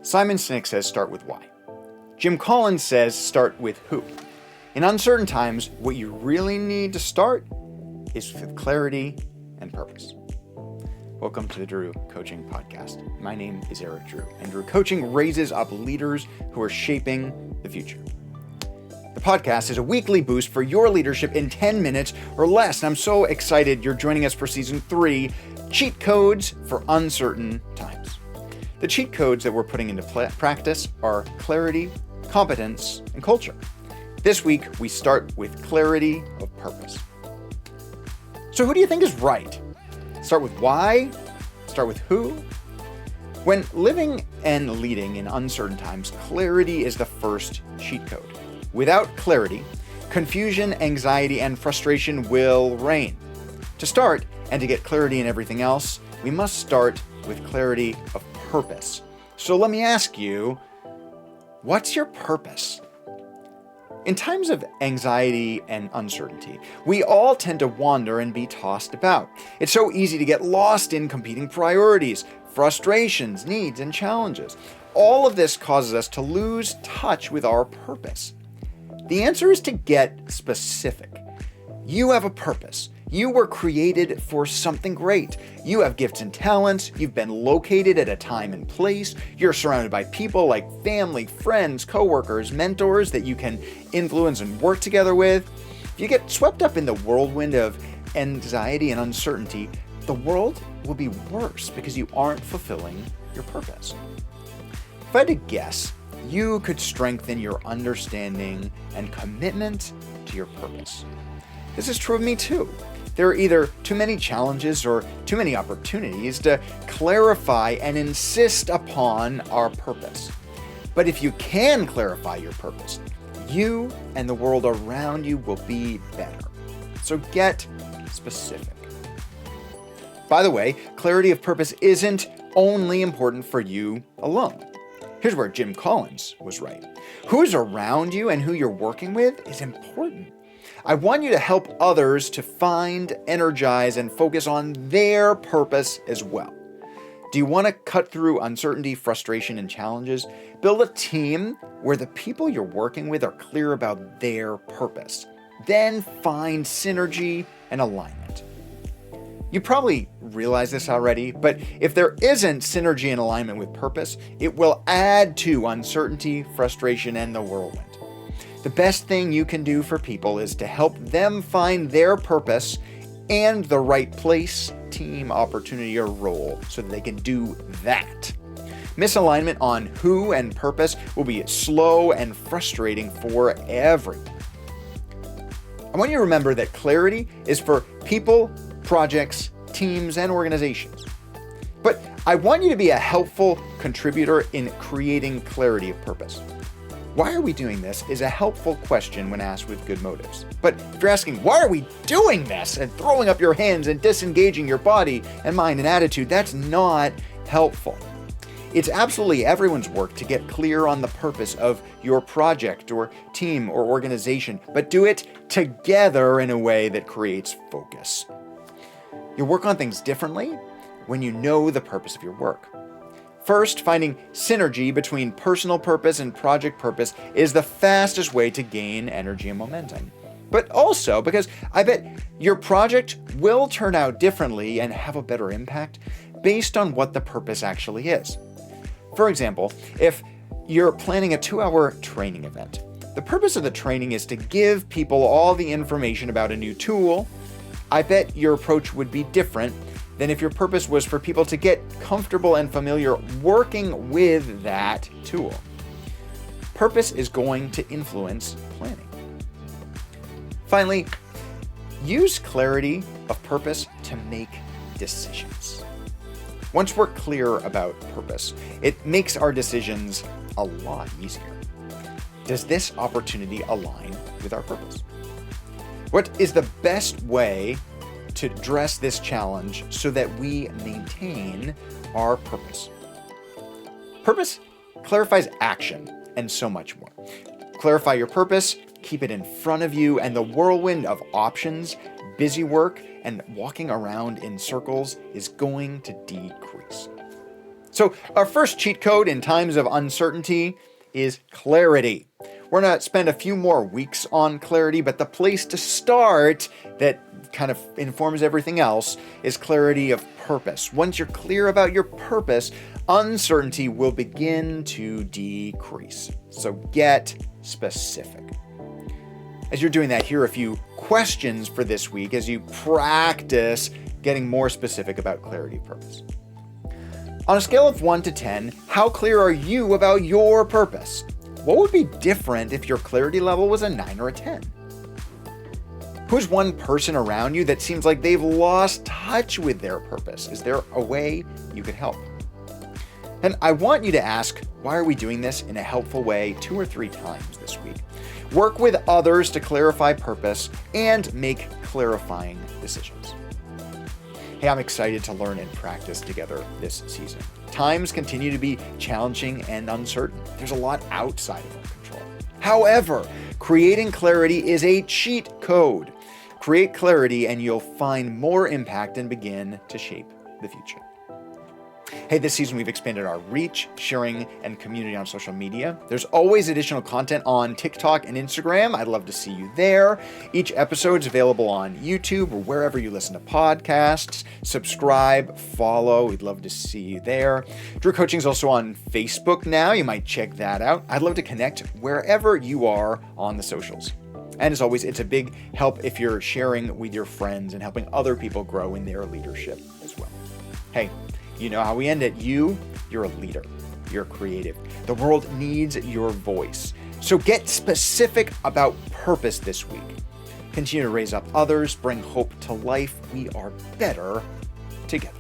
Simon Sinek says start with why. Jim Collins says start with who. In uncertain times, what you really need to start is with clarity and purpose. Welcome to the Drew Coaching Podcast. My name is Eric Drew, and Drew Coaching raises up leaders who are shaping the future. The podcast is a weekly boost for your leadership in 10 minutes or less, and I'm so excited you're joining us for Season 3, Cheat Codes for Uncertain Times. The cheat codes that we're putting into practice are clarity, competence, and culture. This week, we start with clarity of purpose. So who do you think is right? Start with why? Start with who? When living and leading in uncertain times, clarity is the first cheat code. Without clarity, confusion, anxiety, and frustration will reign. To start, and to get clarity in everything else, we must start with clarity of purpose. So let me ask you, what's your purpose? In times of anxiety and uncertainty, we all tend to wander and be tossed about. It's so easy to get lost in competing priorities, frustrations, needs, and challenges. All of this causes us to lose touch with our purpose. The answer is to get specific. You have a purpose. You were created for something great. You have gifts and talents. You've been located at a time and place. You're surrounded by people like family, friends, coworkers, mentors that you can influence and work together with. If you get swept up in the whirlwind of anxiety and uncertainty, the world will be worse because you aren't fulfilling your purpose. If I had to guess, you could strengthen your understanding and commitment to your purpose. This is true of me too. There are either too many challenges or too many opportunities to clarify and insist upon our purpose. But if you can clarify your purpose, you and the world around you will be better. So get specific. By the way, clarity of purpose isn't only important for you alone. Here's where Jim Collins was right. Who's around you and who you're working with is important. I want you to help others to find, energize, and focus on their purpose as well. Do you want to cut through uncertainty, frustration, and challenges? Build a team where the people you're working with are clear about their purpose. Then find synergy and alignment. You probably realize this already, but if there isn't synergy and alignment with purpose, it will add to uncertainty, frustration, and the whirlwind. The best thing you can do for people is to help them find their purpose and the right place, team, opportunity, or role so that they can do that. Misalignment on who and purpose will be slow and frustrating for everyone. I want you to remember that clarity is for people, projects, teams, and organizations. But I want you to be a helpful contributor in creating clarity of purpose. Why are we doing this is a helpful question when asked with good motives. But if you're asking, why are we doing this, and throwing up your hands and disengaging your body and mind and attitude, that's not helpful. It's absolutely everyone's work to get clear on the purpose of your project or team or organization, but do it together in a way that creates focus. You'll work on things differently when you know the purpose of your work. First, finding synergy between personal purpose and project purpose is the fastest way to gain energy and momentum. But also because I bet your project will turn out differently and have a better impact based on what the purpose actually is. For example, if you're planning a 2-hour training event, the purpose of the training is to give people all the information about a new tool. I bet your approach would be different than if your purpose was for people to get comfortable and familiar working with that tool. Purpose is going to influence planning. Finally, use clarity of purpose to make decisions. Once we're clear about purpose, it makes our decisions a lot easier. Does this opportunity align with our purpose? What is the best way to address this challenge so that we maintain our purpose? Purpose clarifies action and so much more. Clarify your purpose, keep it in front of you, and the whirlwind of options, busy work, and walking around in circles is going to decrease. So our first cheat code in times of uncertainty is clarity. We're going to spend a few more weeks on clarity, but the place to start that kind of informs everything else is clarity of purpose. Once you're clear about your purpose, uncertainty will begin to decrease. So get specific. As you're doing that, here are a few questions for this week as you practice getting more specific about clarity of purpose. On a scale of 1 to 10, how clear are you about your purpose? What would be different if your clarity level was a 9 or a 10? Who's one person around you that seems like they've lost touch with their purpose? Is there a way you could help? And I want you to ask, why are we doing this in a helpful way 2 or 3 times this week? Work with others to clarify purpose and make clarifying decisions. Hey, I'm excited to learn and practice together this season. Times continue to be challenging and uncertain. There's a lot outside of our control. However, creating clarity is a cheat code. Create clarity and you'll find more impact and begin to shape the future. Hey, this season we've expanded our reach, sharing, and community on social media. There's always additional content on TikTok and Instagram. I'd love to see you there. Each episode is available on YouTube or wherever you listen to podcasts. Subscribe, follow. We'd love to see you there. Drew Coaching is also on Facebook now. You might check that out. I'd love to connect wherever you are on the socials. And as always, it's a big help if you're sharing with your friends and helping other people grow in their leadership as well. Hey, you know how we end it. You're a leader. You're creative. The world needs your voice. So get specific about purpose this week. Continue to raise up others, bring hope to life. We are better together.